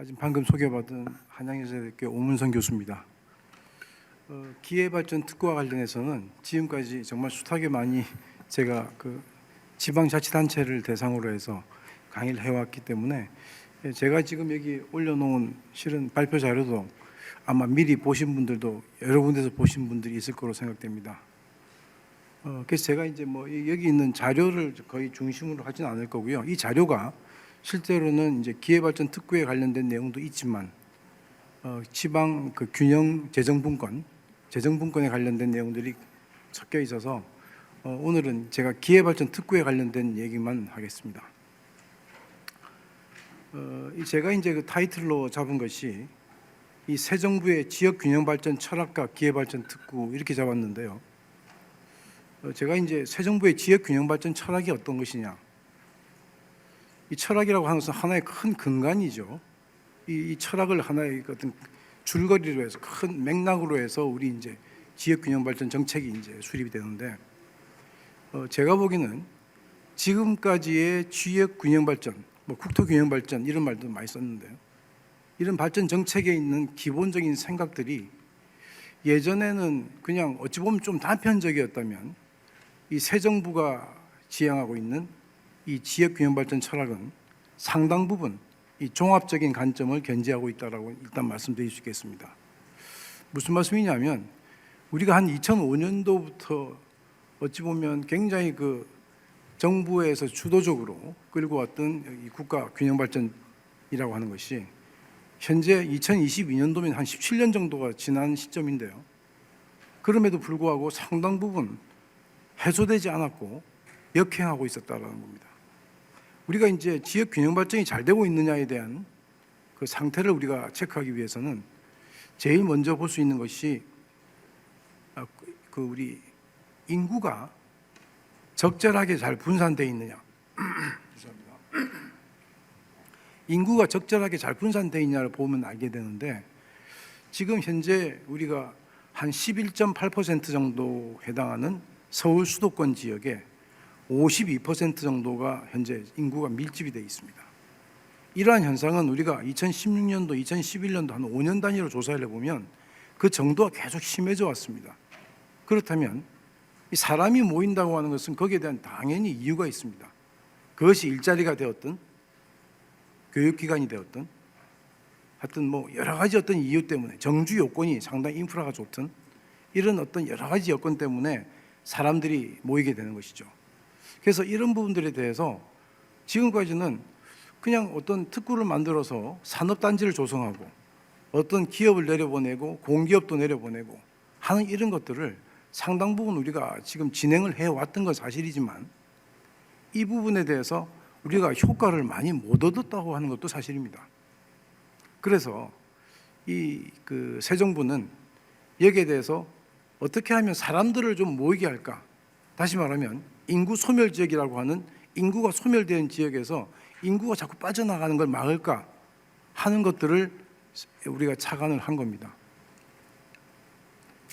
지금 방금 소개받은 한양여자대학교 오문선 교수입니다. 기회발전 특구와 관련해서는 지금까지 정말 숱하게 많이 제가 지방자치단체를 대상으로 해서 강의를 해왔기 때문에 제가 지금 여기 올려놓은 실은 발표 자료도 아마 미리 보신 분들도 여러 군데서 보신 분들이 있을 거로 생각됩니다. 그래서 제가 이제 여기 있는 자료를 거의 중심으로 하지는 않을 거고요. 이 자료가 실제로는 이제 기회발전 특구에 관련된 내용도 있지만 지방 균형 재정분권에 관련된 내용들이 섞여 있어서 오늘은 제가 기회발전 특구에 관련된 얘기만 하겠습니다. 제가 이제 그 타이틀로 잡은 것이 이 새 정부의 지역균형발전 철학과 기회발전 특구 이렇게 잡았는데요. 제가 이제 새 정부의 지역균형발전 철학이 어떤 것이냐? 이 철학이라고 하는 것은 하나의 큰 근간이죠. 이 철학을 하나의 어떤 줄거리로 해서 큰 맥락으로 해서 우리 이제 지역균형발전 정책이 이제 수립이 되는데, 제가 보기에는 지금까지의 지역균형발전, 국토균형발전 이런 말도 많이 썼는데요. 이런 발전 정책에 있는 기본적인 생각들이 예전에는 그냥 어찌 보면 좀 단편적이었다면 이 새 정부가 지향하고 있는 이 지역균형발전 철학은 상당 부분 이 종합적인 관점을 견지하고 있다라고 일단 말씀드릴 수 있겠습니다. 무슨 말씀이냐면 우리가 한 2005년도부터 어찌 보면 굉장히 정부에서 주도적으로 끌고 왔던 이 국가균형발전이라고 하는 것이 현재 2022년도면 한 17년 정도가 지난 시점인데요. 그럼에도 불구하고 상당 부분 해소되지 않았고 역행하고 있었다는 겁니다. 우리가 이제 지역 균형 발전이 잘 되고 있느냐에 대한 그 상태를 우리가 체크하기 위해서는 제일 먼저 볼 수 있는 것이 우리 인구가 적절하게 잘 분산되어 있느냐. 죄송합니다. 인구가 적절하게 잘 분산되어 있냐를 보면 알게 되는데, 지금 현재 우리가 한 11.8% 정도 해당하는 서울 수도권 지역에 52% 정도가 현재 인구가 밀집이 되어 있습니다. 이러한 현상은 우리가 2016년도, 2011년도 한 5년 단위로 조사를 해보면 그 정도가 계속 심해져 왔습니다. 그렇다면 이 사람이 모인다고 하는 것은 거기에 대한 당연히 이유가 있습니다. 그것이 일자리가 되었든 교육기관이 되었든 하여튼 여러 가지 어떤 이유 때문에 정주 요건이 상당히 인프라가 좋든 이런 어떤 여러 가지 여건 때문에 사람들이 모이게 되는 것이죠. 그래서 이런 부분들에 대해서 지금까지는 그냥 어떤 특구를 만들어서 산업단지를 조성하고 어떤 기업을 내려보내고 공기업도 내려보내고 하는 이런 것들을 상당 부분 우리가 지금 진행을 해왔던 건 사실이지만 이 부분에 대해서 우리가 효과를 많이 못 얻었다고 하는 것도 사실입니다. 그래서 새 정부는 여기에 대해서 어떻게 하면 사람들을 좀 모이게 할까? 다시 말하면 인구 소멸 지역이라고 하는 인구가 소멸된 지역에서 인구가 자꾸 빠져나가는 걸 막을까 하는 것들을 우리가 착안을 한 겁니다.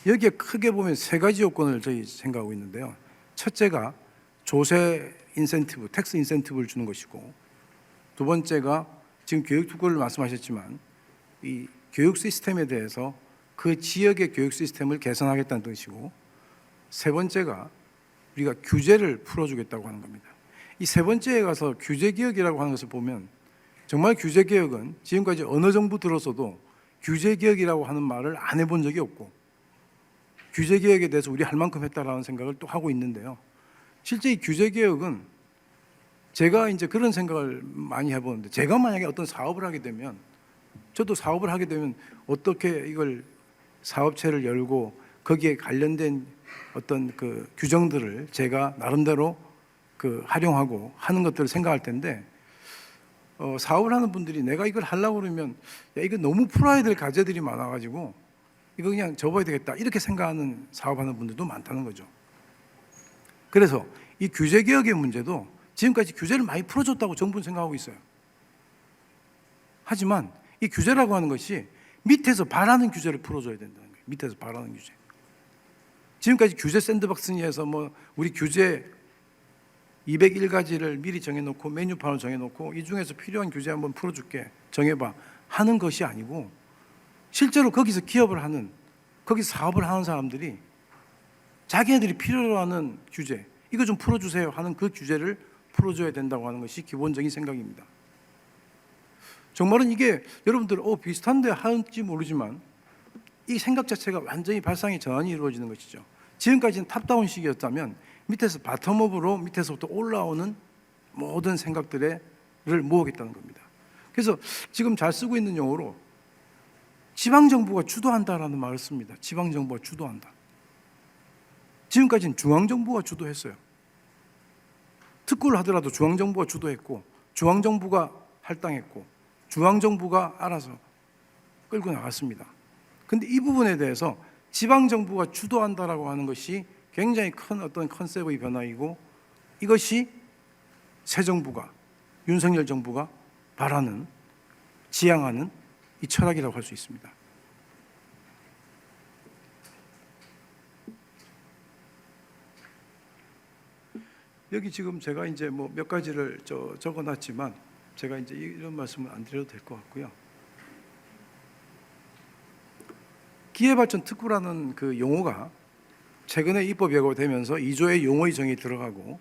여기에 크게 보면 세 가지 요건을 저희 생각하고 있는데요. 첫째가 조세 인센티브, 텍스 인센티브를 주는 것이고, 두 번째가 지금 교육 특구를 말씀하셨지만 이 교육 시스템에 대해서 그 지역의 교육 시스템을 개선하겠다는 뜻이고, 세 번째가 우리가 규제를 풀어주겠다고 하는 겁니다. 이 세 번째에 가서 규제개혁이라고 하는 것을 보면 정말 규제개혁은 지금까지 어느 정부 들어서도 규제개혁이라고 하는 말을 안 해본 적이 없고 규제개혁에 대해서 우리 할 만큼 했다라는 생각을 또 하고 있는데요. 실제 이 규제개혁은 제가 이제 그런 생각을 많이 해보는데, 제가 만약에 어떤 사업을 하게 되면 저도 사업을 하게 되면 어떻게 이걸 사업체를 열고 거기에 관련된 어떤 규정들을 제가 나름대로 활용하고 하는 것들을 생각할 텐데, 사업을 하는 분들이 내가 이걸 하려고 그러면 이거 너무 풀어야 될 과제들이 많아가지고 이거 그냥 접어야 되겠다 이렇게 생각하는 사업하는 분들도 많다는 거죠. 그래서 이 규제개혁의 문제도 지금까지 규제를 많이 풀어줬다고 정부는 생각하고 있어요. 하지만 이 규제라고 하는 것이 밑에서 바라는 규제를 풀어줘야 된다는 거예요. 밑에서 바라는 규제. 지금까지 규제 샌드박스에서 우리 규제 201가지를 미리 정해놓고 메뉴판을 정해놓고 이 중에서 필요한 규제 한번 풀어줄게 정해봐 하는 것이 아니고 실제로 거기서 기업을 하는, 거기서 사업을 하는 사람들이 자기네들이 필요로 하는 규제, 이거 좀 풀어주세요 하는 그 규제를 풀어줘야 된다고 하는 것이 기본적인 생각입니다. 정말은 이게 여러분들 비슷한데 하는지 모르지만 이 생각 자체가 완전히 발상의 전환이 이루어지는 것이죠. 지금까지는 탑다운식이었다면 밑에서 바텀업으로 밑에서부터 올라오는 모든 생각들을 모으겠다는 겁니다. 그래서 지금 잘 쓰고 있는 용어로 지방정부가 주도한다라는 말을 씁니다. 지방정부가 주도한다. 지금까지는 중앙정부가 주도했어요. 특구를 하더라도 중앙정부가 주도했고 중앙정부가 할당했고 중앙정부가 알아서 끌고 나갔습니다. 그런데 이 부분에 대해서 지방정부가 주도한다라고 하는 것이 굉장히 큰 어떤 컨셉의 변화이고 이것이 새 정부가, 윤석열 정부가 바라는, 지향하는 이 철학이라고 할 수 있습니다. 여기 지금 제가 이제 뭐 몇 가지를 적어놨지만 제가 이제 이런 말씀은 안 드려도 될 것 같고요. 기회발전 특구라는 그 용어가 최근에 입법 예고되면서 2조의 용어의 정의에 들어가고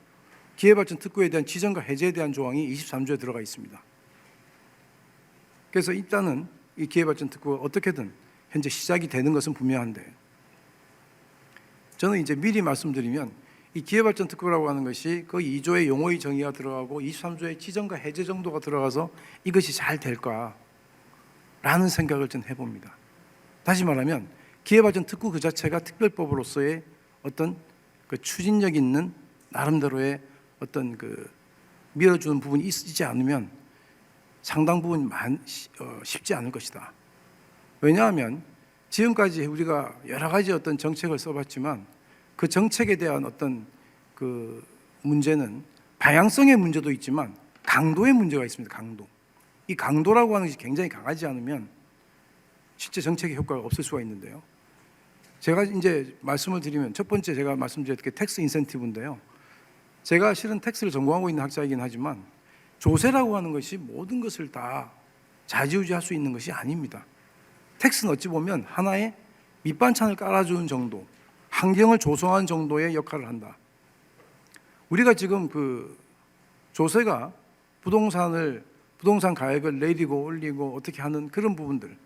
기회발전 특구에 대한 지정과 해제에 대한 조항이 23조에 들어가 있습니다. 그래서 일단은 이 기회발전 특구가 어떻게든 현재 시작이 되는 것은 분명한데 저는 이제 미리 말씀드리면 이 기회발전 특구라고 하는 것이 그 2조의 용어의 정의가 들어가고 23조의 지정과 해제 정도가 들어가서 이것이 잘 될까라는 생각을 좀 해봅니다. 다시 말하면 기회발전 특구 그 자체가 특별법으로서의 어떤 그 추진력 있는 나름대로의 어떤 그 밀어주는 부분이 있지 않으면 상당 부분 쉽지 않을 것이다. 왜냐하면 지금까지 우리가 여러 가지 어떤 정책을 써봤지만 그 정책에 대한 어떤 그 문제는 방향성의 문제도 있지만 강도의 문제가 있습니다. 강도. 이 강도라고 하는 것이 굉장히 강하지 않으면 실제 정책의 효과가 없을 수가 있는데요. 제가 이제 말씀을 드리면 첫 번째 제가 말씀드렸던 게 텍스 인센티브인데요. 제가 실은 텍스를 전공하고 있는 학자이긴 하지만 조세라고 하는 것이 모든 것을 다 좌지우지할 수 있는 것이 아닙니다. 텍스는 어찌 보면 하나의 밑반찬을 깔아주는 정도, 환경을 조성하는 정도의 역할을 한다. 우리가 지금 그 조세가 부동산 가액을 내리고 올리고 어떻게 하는 그런 부분들,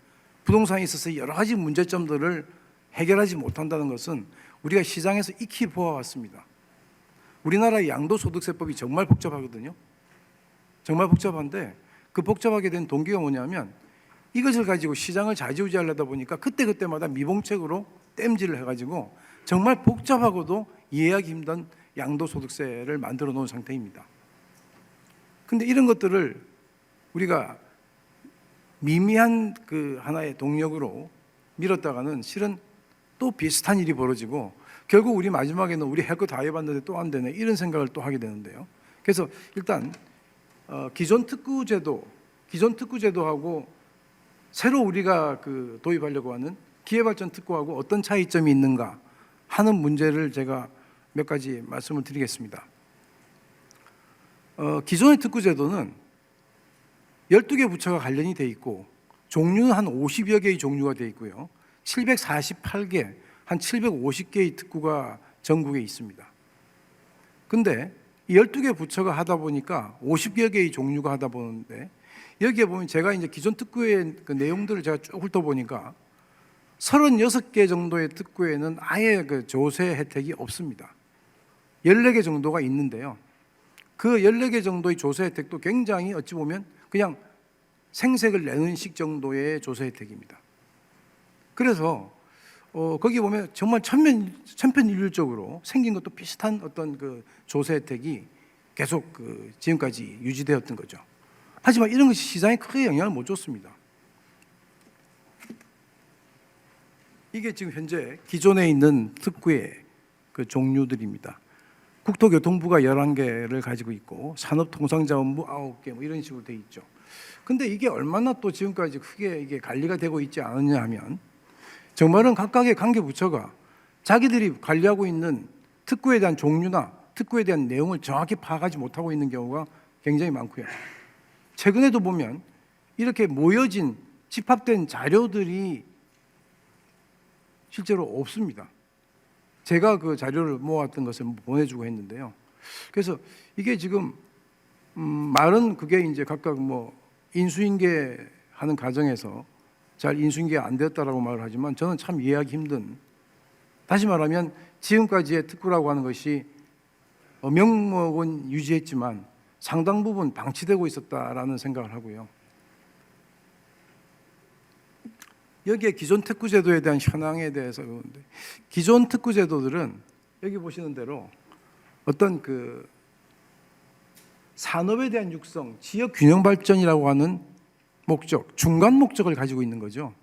부동산에 있어서 여러 가지 문제점들을 해결하지 못한다는 것은 우리가 시장에서 익히 보아왔습니다. 우리나라의 양도소득세법이 정말 복잡하거든요. 정말 복잡한데 그 복잡하게 된 동기가 뭐냐면 이것을 가지고 시장을 좌지우지하려다 보니까 그때그때마다 미봉책으로 땜질을 해가지고 정말 복잡하고도 이해하기 힘든 양도소득세를 만들어 놓은 상태입니다. 근데 이런 것들을 우리가 미미한 그 하나의 동력으로 밀었다가는 실은 또 비슷한 일이 벌어지고 결국 우리 마지막에는 우리 할 거 다 해봤는데 또 안 되네 이런 생각을 또 하게 되는데요. 그래서 일단 기존 특구제도하고 새로 우리가 그 도입하려고 하는 기회발전 특구하고 어떤 차이점이 있는가 하는 문제를 제가 몇 가지 말씀을 드리겠습니다. 기존의 특구제도는 12개 부처가 관련이 돼 있고 종류는 한 50여 개의 종류가 돼 있고요. 748개, 한 750개의 특구가 전국에 있습니다. 근데 이 12개 부처가 하다 보니까 50여 개의 종류가 하다 보는데 여기에 보면 제가 이제 기존 특구의 그 내용들을 제가 쭉 훑어보니까 36개 정도의 특구에는 아예 그 조세 혜택이 없습니다. 14개 정도가 있는데요. 그 14개 정도의 조세 혜택도 굉장히 어찌 보면 그냥 생색을 내는 식 정도의 조세 혜택입니다. 그래서 거기 보면 정말 천편일률적으로 생긴 것도 비슷한 어떤 그 조세 혜택이 계속 그 지금까지 유지되었던 거죠. 하지만 이런 것이 시장에 크게 영향을 못 줬습니다. 이게 지금 현재 기존에 있는 특구의 그 종류들입니다. 국토교통부가 11개를 가지고 있고 산업통상자원부 9개 뭐 이런 식으로 돼 있죠. 근데 이게 얼마나 또 지금까지 크게 이게 관리가 되고 있지 않느냐 하면 정말은 각각의 관계부처가 자기들이 관리하고 있는 특구에 대한 종류나 특구에 대한 내용을 정확히 파악하지 못하고 있는 경우가 굉장히 많고요. 최근에도 보면 이렇게 모여진 집합된 자료들이 실제로 없습니다. 제가 그 자료를 모았던 것을 보내주고 했는데요. 그래서 이게 지금 말은 그게 이제 각각 뭐 인수인계 하는 과정에서 잘 인수인계가 안 되었다라고 말을 하지만 저는 참 이해하기 힘든, 다시 말하면 지금까지의 특구라고 하는 것이 명목은 유지했지만 상당 부분 방치되고 있었다라는 생각을 하고요. 여기에 기존 특구제도에 대한 현황에 대해서 보는데, 기존 특구제도들은 여기 보시는 대로 어떤 그 산업에 대한 육성, 지역 균형 발전이라고 하는 목적, 중간 목적을 가지고 있는 거죠.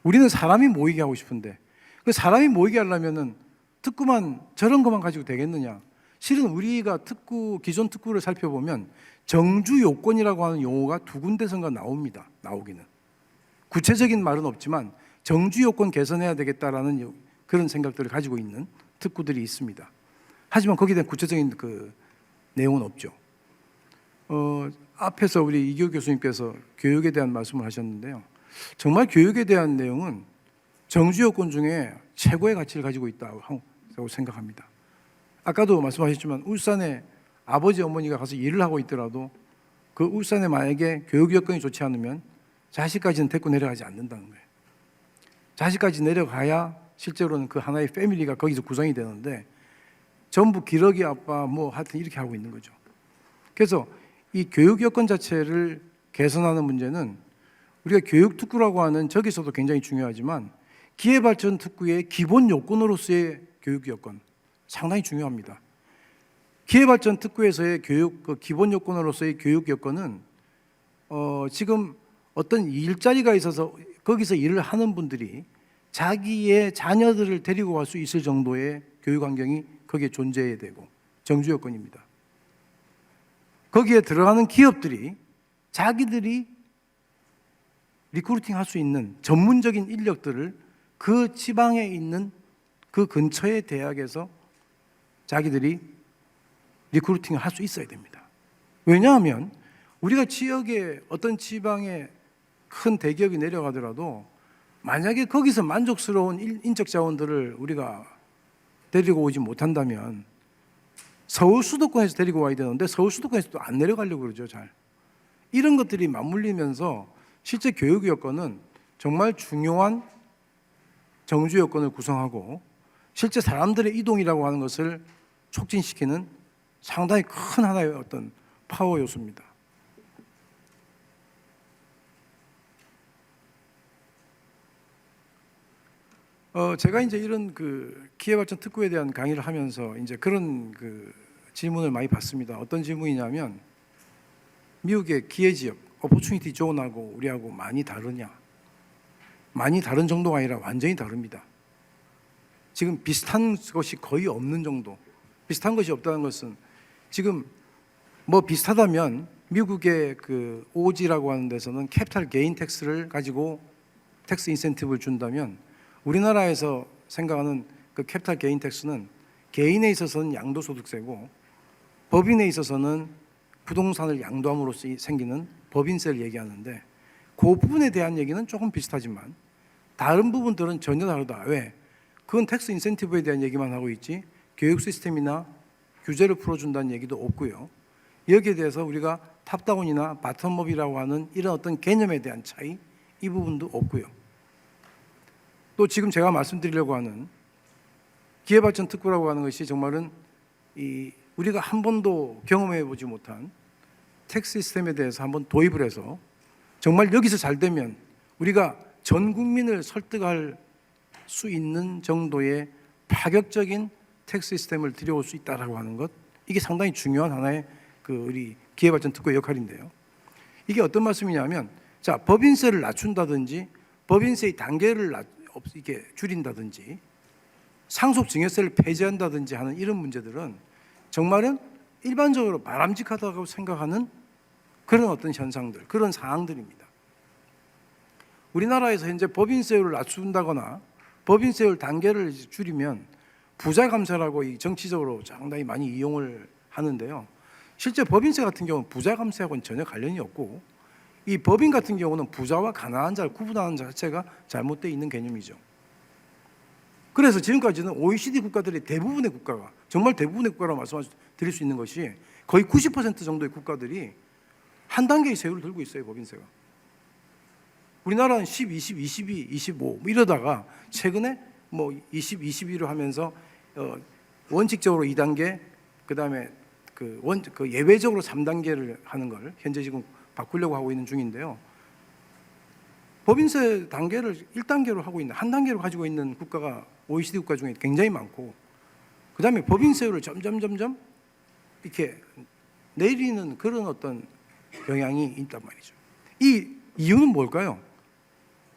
우리는 사람이 모이게 하고 싶은데 그 사람이 모이게 하려면은 특구만 저런 것만 가지고 되겠느냐? 실은 우리가 기존 특구를 살펴보면 정주 요건이라고 하는 용어가 두 군데선가 나옵니다. 나오기는. 구체적인 말은 없지만 정주 요건 개선해야 되겠다라는 그런 생각들을 가지고 있는 특구들이 있습니다. 하지만 거기에 대한 구체적인 그 내용은 없죠. 앞에서 우리 이교 교수님께서 교육에 대한 말씀을 하셨는데요. 정말 교육에 대한 내용은 정주 요건 중에 최고의 가치를 가지고 있다고 생각합니다. 아까도 말씀하셨지만 울산에 아버지 어머니가 가서 일을 하고 있더라도 그 울산에 만약에 교육 여건이 좋지 않으면 자식까지는 데리고 내려가지 않는다는 거예요. 자식까지 내려가야 실제로는 그 하나의 패밀리가 거기서 구성이 되는데 전부 기러기 아빠 뭐 하여튼 이렇게 하고 있는 거죠. 그래서 이 교육 여건 자체를 개선하는 문제는 우리가 교육 특구라고 하는 저기서도 굉장히 중요하지만 기회발전 특구의 기본 요건으로서의 교육 여건 상당히 중요합니다. 기회발전 특구에서의 교육 그 기본 요건으로서의 교육 여건은 지금 어떤 일자리가 있어서 거기서 일을 하는 분들이 자기의 자녀들을 데리고 갈 수 있을 정도의 교육 환경이 거기에 존재해야 되고 정주 요건입니다. 거기에 들어가는 기업들이 자기들이 리크루팅 할 수 있는 전문적인 인력들을 그 지방에 있는 그 근처의 대학에서 자기들이 리크루팅을 할 수 있어야 됩니다. 왜냐하면 우리가 지역에 어떤 지방에 큰 대기업이 내려가더라도 만약에 거기서 만족스러운 인적 자원들을 우리가 데리고 오지 못한다면 서울 수도권에서 데리고 와야 되는데 서울 수도권에서도 안 내려가려고 그러죠. 잘 이런 것들이 맞물리면서 실제 교육 여건은 정말 중요한 정주 여건을 구성하고 실제 사람들의 이동이라고 하는 것을 촉진시키는 상당히 큰 하나의 어떤 파워 요소입니다. 제가 이제 이런 그 기회발전 특구에 대한 강의를 하면서 이제 그런 그 질문을 많이 받습니다. 어떤 질문이냐면 미국의 기회지역, opportunity zone하고 우리하고 많이 다르냐? 많이 다른 정도가 아니라 완전히 다릅니다. 지금 비슷한 것이 거의 없는 정도. 비슷한 것이 없다는 것은 지금 뭐 비슷하다면 미국의 그 OG라고 하는 데서는 캐피탈 게인 텍스를 가지고 텍스 인센티브를 준다면 우리나라에서 생각하는 그 캐피탈 게인 텍스는 개인에 있어서는 양도소득세고 법인에 있어서는 부동산을 양도함으로써 생기는 법인세를 얘기하는데 그 부분에 대한 얘기는 조금 비슷하지만 다른 부분들은 전혀 다르다. 왜? 그건 텍스 인센티브에 대한 얘기만 하고 있지 교육 시스템이나 규제를 풀어준다는 얘기도 없고요. 여기에 대해서 우리가 탑다운이나 바텀업이라고 하는 이런 어떤 개념에 대한 차이 이 부분도 없고요. 또 지금 제가 말씀드리려고 하는 기회발전 특구라고 하는 것이 정말은 우리가 한 번도 경험해 보지 못한 텍스 시스템에 대해서 한번 도입을 해서 정말 여기서 잘 되면 우리가 전 국민을 설득할 수 있는 정도의 파격적인 텍스 시스템을 들여올 수 있다라고 하는 것, 이게 상당히 중요한 하나의 그 우리 기회발전 특구의 역할인데요. 이게 어떤 말씀이냐면, 자 법인세를 낮춘다든지 법인세의 단계를 이렇게 줄인다든지 상속증여세를 폐지한다든지 하는 이런 문제들은 정말은 일반적으로 바람직하다고 생각하는 그런 어떤 현상들, 그런 사항들입니다. 우리나라에서 현재 법인세율을 낮춘다거나 법인세율 단계를 줄이면 부자 감세라고 정치적으로 상당히 많이 이용을 하는데요. 실제 법인세 같은 경우는 부자 감세하고는 전혀 관련이 없고 이 법인 같은 경우는 부자와 가난한 자를 구분하는 자체가 잘못되어 있는 개념이죠. 그래서 지금까지는 OECD 국가들의 대부분의 국가가, 정말 대부분의 국가라고 말씀드릴 수 있는 것이 거의 90% 정도의 국가들이 한 단계의 세율을 들고 있어요. 법인세가. 우리나라는 10, 20, 22, 25 이러다가 최근에 20, 22로 하면서 원칙적으로 2단계, 그다음에 그 예외적으로 3단계를 하는 걸 현재 지금 바꾸려고 하고 있는 중인데요. 법인세 단계를 1단계로 하고 있는, 한 단계로 가지고 있는 국가가 OECD 국가 중에 굉장히 많고, 그다음에 법인세율을 점점 이렇게 내리는 그런 어떤 영향이 있단 말이죠. 이 이유는 뭘까요?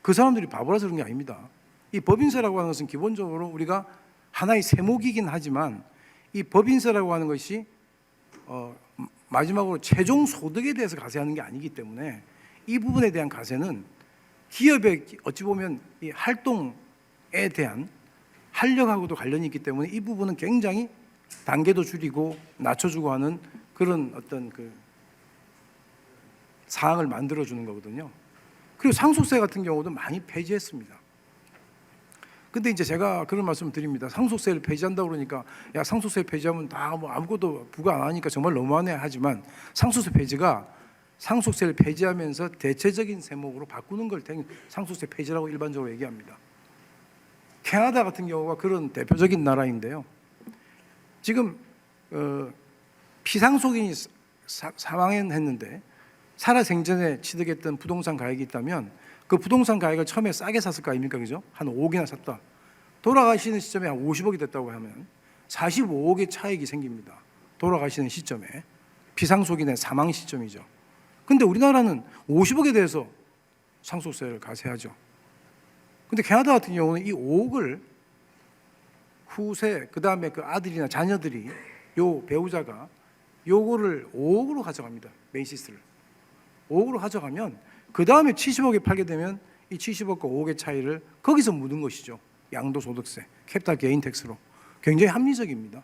그 사람들이 바보라서 그런 게 아닙니다. 이 법인세라고 하는 것은 기본적으로 우리가 하나의 세목이긴 하지만 이 법인세라고 하는 것이 마지막으로 최종 소득에 대해서 과세하는 게 아니기 때문에 이 부분에 대한 과세는 기업의 어찌 보면 이 활동에 대한 활력하고도 관련이 있기 때문에 이 부분은 굉장히 단계도 줄이고 낮춰주고 하는 그런 어떤 그 사항을 만들어주는 거거든요. 그리고 상속세 같은 경우도 많이 폐지했습니다. 근데 이제 제가 그런 말씀을 드립니다. 상속세를 폐지한다고 그러니까 야, 상속세 폐지하면 다 아무것도 부과 안 하니까 정말 너무하네 하지만 상속세 폐지가 상속세를 폐지하면서 대체적인 세목으로 바꾸는 걸 상속세 폐지라고 일반적으로 얘기합니다. 캐나다 같은 경우가 그런 대표적인 나라인데요. 지금 피상속인이 사망했는데 살아생전에 취득했던 부동산 가액이 있다면 그 부동산 가액을 처음에 싸게 샀을 거 아닙니까? 그죠? 한 5억이나 샀다. 돌아가시는 시점에 한 50억이 됐다고 하면 45억의 차익이 생깁니다. 돌아가시는 시점에. 피상속인의 사망 시점이죠. 근데 우리나라는 50억에 대해서 상속세를 과세하죠. 근데 캐나다 같은 경우는 이 5억을 후세, 그 다음에 그 아들이나 자녀들이 요 배우자가 요거를 5억으로 가져갑니다. 베이시스를. 5억으로 가져가면 그 다음에 70억에 팔게 되면 이 70억과 5억의 차이를 거기서 묻은 것이죠. 양도소득세, 캐피탈 게인 텍스로. 굉장히 합리적입니다.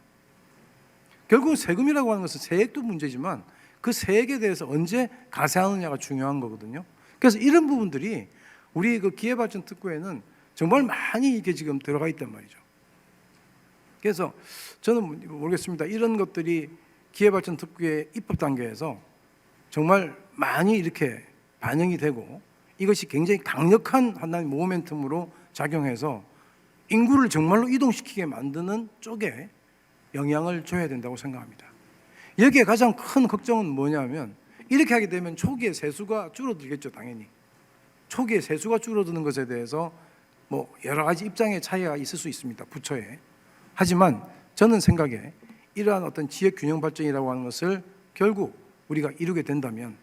결국은 세금이라고 하는 것은 세액도 문제지만 그 세액에 대해서 언제 과세하느냐가 중요한 거거든요. 그래서 이런 부분들이 우리 그 기회발전특구에는 정말 많이 이게 지금 들어가 있단 말이죠. 그래서 저는 모르겠습니다. 이런 것들이 기회발전특구의 입법 단계에서 정말 많이 이렇게 반영이 되고 이것이 굉장히 강력한 하나의 모멘텀으로 작용해서 인구를 정말로 이동시키게 만드는 쪽에 영향을 줘야 된다고 생각합니다. 여기에 가장 큰 걱정은 뭐냐면 이렇게 하게 되면 초기에 세수가 줄어들겠죠. 당연히. 초기에 세수가 줄어드는 것에 대해서 여러 가지 입장의 차이가 있을 수 있습니다. 부처에. 하지만 저는 생각에 이러한 어떤 지역 균형 발전이라고 하는 것을 결국 우리가 이루게 된다면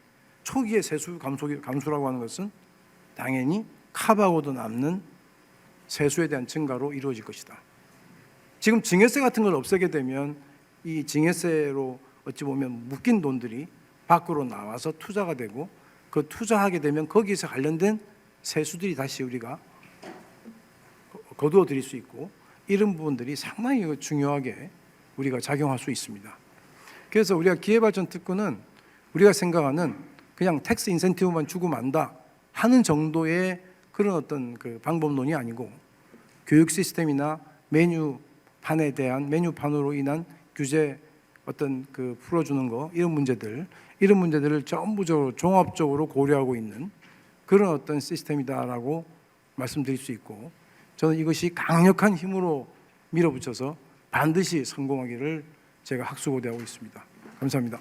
초기의 세수 감소라고 하는 것은 당연히 카바고도 남는 세수에 대한 증가로 이루어질 것이다. 지금 증여세 같은 걸 없애게 되면 이 증여세로 어찌 보면 묶인 돈들이 밖으로 나와서 투자가 되고 그 투자하게 되면 거기에서 관련된 세수들이 다시 우리가 거두어 드릴 수 있고 이런 부분들이 상당히 중요하게 우리가 작용할 수 있습니다. 그래서 우리가 기회발전특구는 우리가 생각하는 그냥 텍스 인센티브만 주고 만다 하는 정도의 그런 어떤 그 방법론이 아니고 교육 시스템이나 메뉴판으로 인한 규제 어떤 그 풀어주는 거 이런 문제들을 전부적으로 종합적으로 고려하고 있는 그런 어떤 시스템이다라고 말씀드릴 수 있고 저는 이것이 강력한 힘으로 밀어붙여서 반드시 성공하기를 제가 학수고대하고 있습니다. 감사합니다.